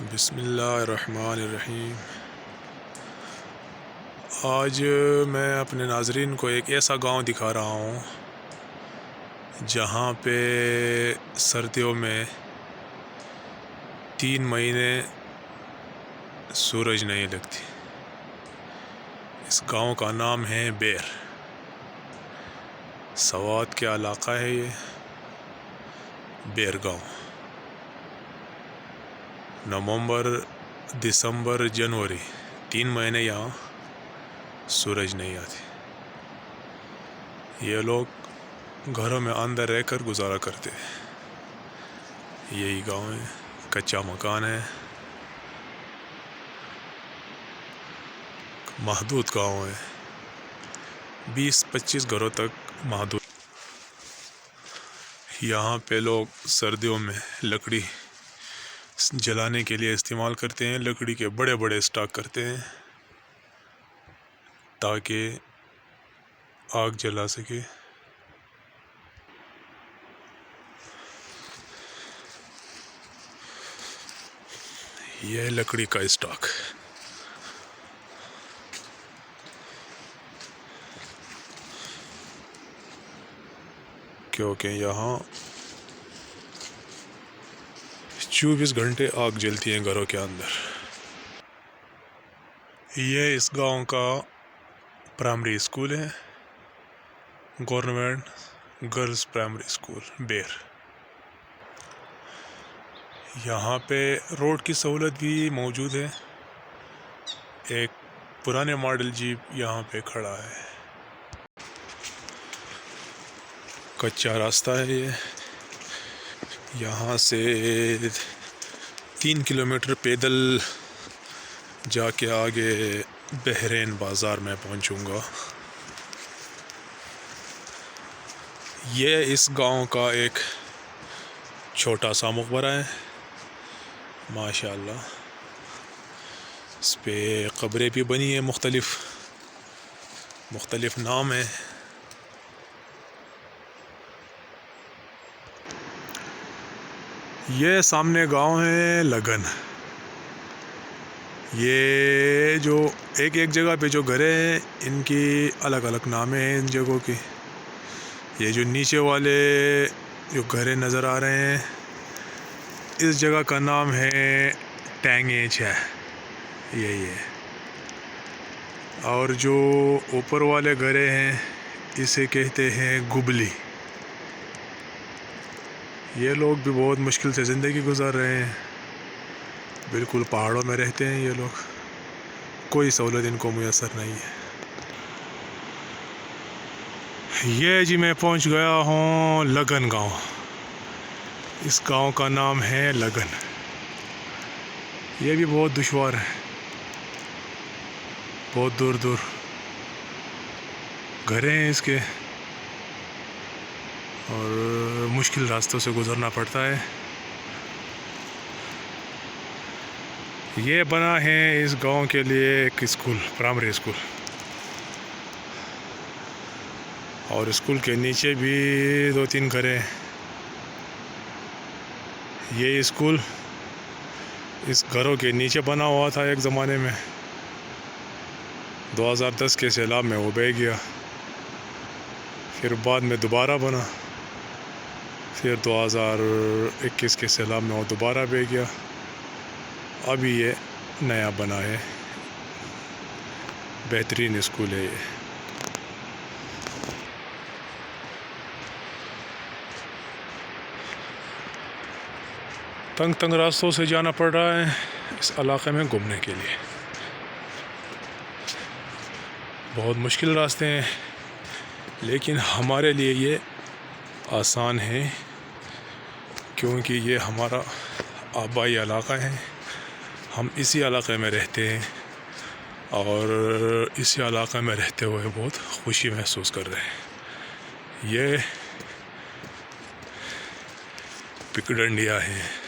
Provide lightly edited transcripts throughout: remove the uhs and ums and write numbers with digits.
बिस्मिल्लाहिर्रहमानिर्रहीम। आज मैं अपने नाज़रीन को एक ऐसा गांव दिखा रहा हूं जहां पे सर्दियों में 3 महीने सूरज नहीं लगती। इस गांव का नाम है बेर। सवात के इलाका है ये बेर गांव। नवंबर, दिसंबर, जनवरी 3 महीने यहाँ सूरज नहीं आती। ये लोग घरों में अंदर रहकर गुजारा करते हैं। यही गांव है, कच्चा मकान है, महदूद गांव है, 20-25 घरों तक महदूद। यहाँ पे लोग सर्दियों में लकड़ी जलाने के लिए इस्तेमाल करते हैं। लकड़ी के बड़े बड़े स्टॉक करते हैं ताकि आग जला सके। यह लकड़ी का स्टॉक। क्योंकि यहाँ 24 घंटे आग जलती है घरों के अंदर। यह इस गांव का प्राइमरी स्कूल है, गवर्नमेंट गर्ल्स प्राइमरी स्कूल बेर। यहाँ पे रोड की सहूलत भी मौजूद है। एक पुराने मॉडल जीप यहाँ पे खड़ा है। कच्चा रास्ता है ये। यहाँ से 3 किलोमीटर पैदल जाके आगे बहरैन बाज़ार में पहुँचूँगा। ये इस गांव का एक छोटा सा मकबरा है माशाअल्लाह। इस पे कब्रें भी बनी है, मुख्तलिफ नाम है। ये सामने गांव है लगन। ये जो एक जगह पे जो घरें हैं इनकी अलग अलग नाम हैं इन जगहों की। ये जो नीचे वाले जो घरें नज़र आ रहे हैं इस जगह का नाम है टैंगेच है, यही है। और जो ऊपर वाले घरें हैं इसे कहते हैं गुबली। ये लोग भी बहुत मुश्किल से ज़िंदगी गुजार रहे हैं। बिल्कुल पहाड़ों में रहते हैं ये लोग, कोई सहूलत इनको मुयसर नहीं है। ये जी मैं पहुंच गया हूँ लगन गांव। इस गांव का नाम है लगन। ये भी बहुत दुश्वार है, बहुत दूर दूर घरें हैं इसके और मुश्किल रास्तों से गुजरना पड़ता है। ये बना है इस गांव के लिए एक स्कूल, प्राइमरी स्कूल। और स्कूल के नीचे भी 2-3 घरें। ये स्कूल इस घरों के नीचे बना हुआ था एक ज़माने में। 2010 के सैलाब में वो बह गया, फिर बाद में दोबारा बना, फिर 2021 के सैलाब में वो दोबारा बह गया। अभी ये नया बना है, बेहतरीन स्कूल है ये। तंग रास्तों से जाना पड़ रहा है इस इलाके में घूमने के लिए। बहुत मुश्किल रास्ते हैं लेकिन हमारे लिए ये आसान है क्योंकि ये हमारा आबाई इलाका है। हम इसी इलाके में रहते हैं और इसी इलाके में रहते हुए बहुत खुशी महसूस कर रहे हैं। ये पिकडंडिया है।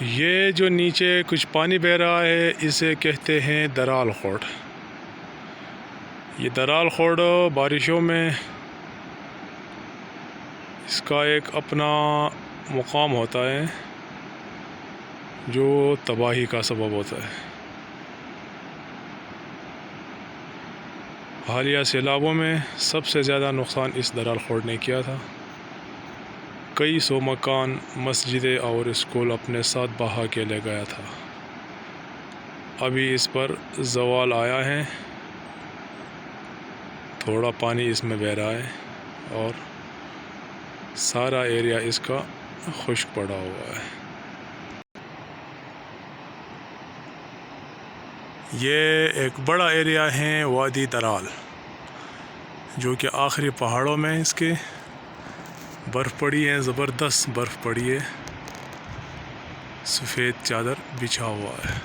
ये जो नीचे कुछ पानी बह रहा है इसे कहते हैं दराल खोट। ये दराल खोड़ बारिशों में इसका एक अपना मुकाम होता है जो तबाही का सबब होता है। हालिया सैलाबों में सबसे ज़्यादा नुकसान इस दराल खोड़ ने किया था। कई सौ मकान, मस्जिदें और स्कूल अपने साथ बहा के ले गया था। अभी इस पर ज़वाल आया है, थोड़ा पानी इसमें बह रहा है और सारा एरिया इसका खुश्क पड़ा हुआ है। ये एक बड़ा एरिया है वादी दराल, जो कि आखिरी पहाड़ों में इसके बर्फ़ पड़ी है, ज़बरदस्त बर्फ़ पड़ी है, सफ़ेद चादर बिछा हुआ है।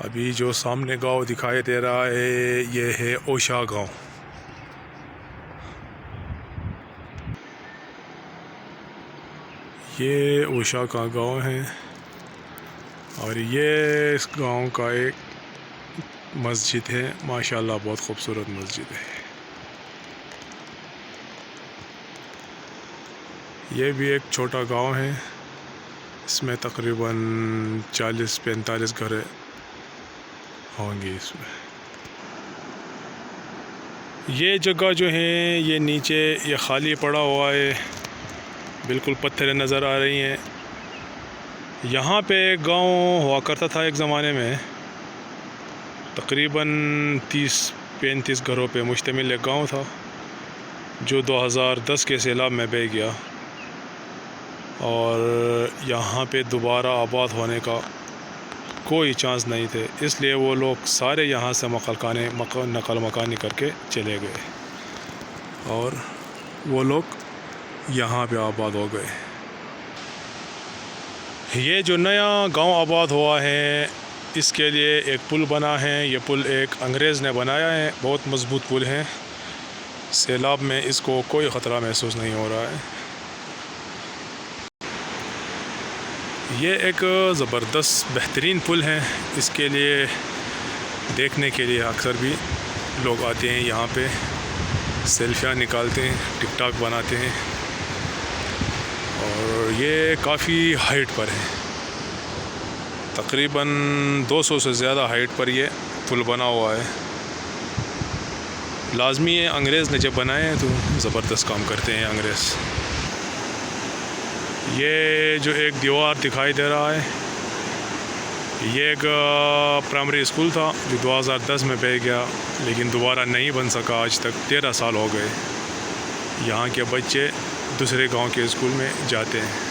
अभी जो सामने गांव दिखाई दे रहा है ये है ओशा गांव। ये ओशा का गांव है और ये इस गांव का एक मस्जिद है, माशाल्लाह बहुत खूबसूरत मस्जिद है। ये भी एक छोटा गांव है, इसमें तकरीबन 40-45 घर होंगे इसमें। ये जगह जो है ये नीचे ये खाली पड़ा हुआ है, बिल्कुल पत्थरें नज़र आ रही हैं। यहाँ पे एक गांव हुआ करता था एक ज़माने में, तकरीबन 30-35 घरों पे मुश्तमिल एक गांव था जो 2010 के सैलाब में बह गया और यहाँ पे दोबारा आबाद होने का कोई चांस नहीं थे, इसलिए वो लोग सारे यहाँ से नकल मकानी करके चले गए और वो लोग यहाँ पे आबाद हो गए। ये जो नया गांव आबाद हुआ है इसके लिए एक पुल बना है। ये पुल एक अंग्रेज़ ने बनाया है, बहुत मज़बूत पुल है, सैलाब में इसको कोई ख़तरा महसूस नहीं हो रहा है। ये एक ज़बरदस्त बेहतरीन पुल है, इसके लिए देखने के लिए अक्सर भी लोग आते हैं, यहाँ पे सेल्फियाँ निकालते हैं, टिकटॉक बनाते हैं और ये काफ़ी हाइट पर है, तकरीबन 200 से ज़्यादा हाइट पर ये पुल बना हुआ है। लाजमी है, अंग्रेज़ ने जब बनाए हैं तो ज़बरदस्त काम करते हैं अंग्रेज़। ये जो एक दीवार दिखाई दे रहा है ये एक प्राइमरी स्कूल था जो 2010 में बह गया, लेकिन दोबारा नहीं बन सका। आज तक 13 साल हो गए, यहाँ के बच्चे दूसरे गांव के स्कूल में जाते हैं।